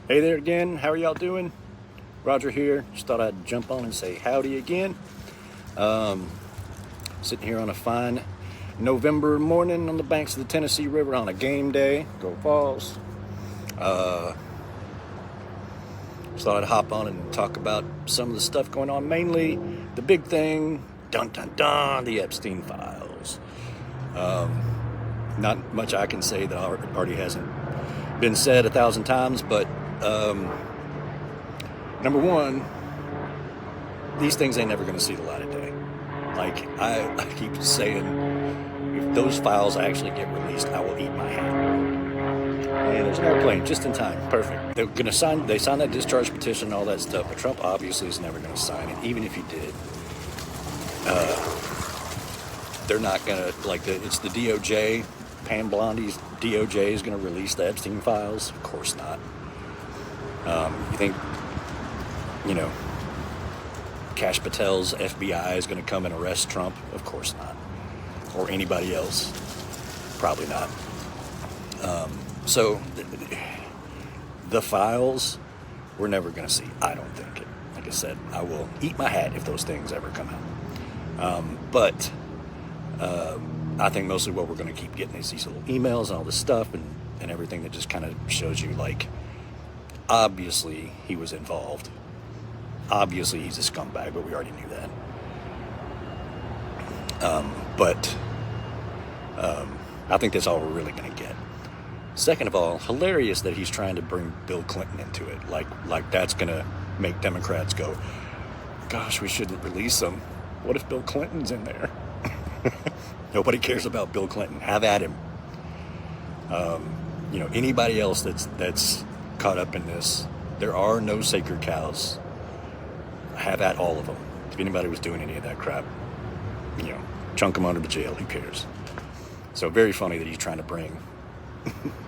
Hey there again, how are y'all doing? Roger here. Just thought I'd jump on and say howdy again. Sitting here on a fine November morning on the banks of the Tennessee River on a game day. Go Vols. Just thought I'd hop on and talk about some of the stuff going on. Mainly the big thing, dun dun dun, the Epstein files. Not much I can say that already hasn't been said 1,000 times, but number one, these things ain't never going to see the light of day. Like I keep saying, if those files actually get released, I will eat my hat. And there's an airplane just in time. Perfect. They're going to they signed that discharge petition and all that stuff, but Trump obviously is never going to sign it, even if he did. They're not going to, it's the DOJ. Pam Blondie's DOJ is going to release the Epstein files? Of course not. You think, Kash Patel's FBI is going to come and arrest Trump? Of course not. Or anybody else? Probably not. So the files we're never going to see. I don't think it. Like I said, I will eat my hat if those things ever come out. But I think mostly what we're going to keep getting is these little emails and all this stuff and everything that just kind of shows you, obviously he was involved. Obviously he's a scumbag, but we already knew that. I think that's all we're really going to get. Second of all, hilarious that he's trying to bring Bill Clinton into it. Like that's going to make Democrats go, gosh, we shouldn't release him. What if Bill Clinton's in there? Nobody cares about Bill Clinton. Have at him. Anybody else that's caught up in this, there are no sacred cows. Have at all of them. If anybody was doing any of that crap, chunk them under the jail. Who cares? So very funny that he's trying to bring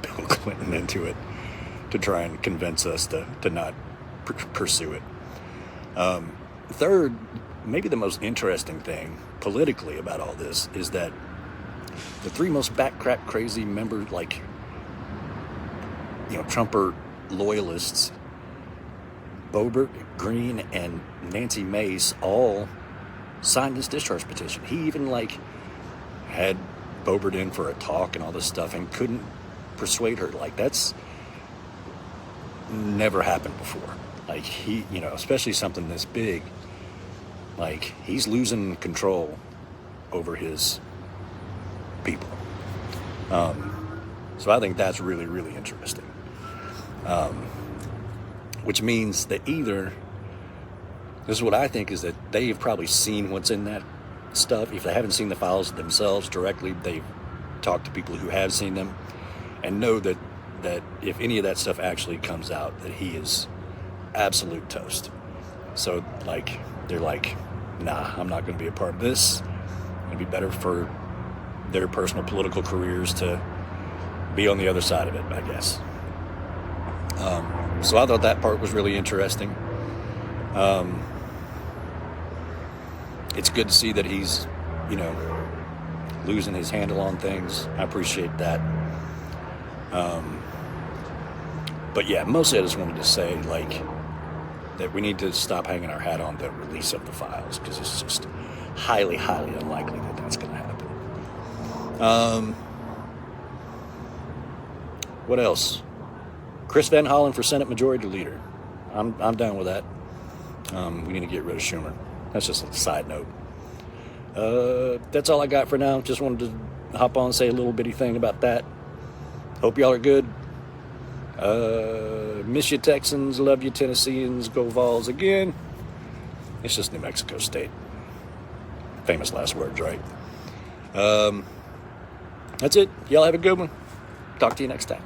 Bill Clinton into it to try and convince us to not pursue it. Third, maybe the most interesting thing politically about all this is that the three most backcrack crazy members, Trumper loyalists, Boebert, Green, and Nancy Mace, all signed this discharge petition. He even had Boebert in for a talk and all this stuff and couldn't persuade her. That's never happened before. He, especially something this big, he's losing control over his people. So I think that's really, really interesting. Which means that either, this is what I think, is that they've probably seen what's in that stuff. If they haven't seen the files themselves directly, they've talked to people who have seen them and know that if any of that stuff actually comes out, that he is absolute toast. So they're nah, I'm not going to be a part of this. It'd be better for their personal political careers to be on the other side of it, I guess. So I thought that part was really interesting. It's good to see that he's, losing his handle on things. I appreciate that. But yeah, mostly I just wanted to say, that we need to stop hanging our hat on the release of the files, because it's just highly, highly unlikely that that's going to happen. What else? Chris Van Hollen for Senate Majority Leader. I'm down with that. We need to get rid of Schumer. That's just a side note. That's all I got for now. Just wanted to hop on and say a little bitty thing about that. Hope y'all are good. Miss you Texans, love you Tennesseans, go Vols again. It's just New Mexico State. Famous last words, right? That's it. Y'all have a good one. Talk to you next time.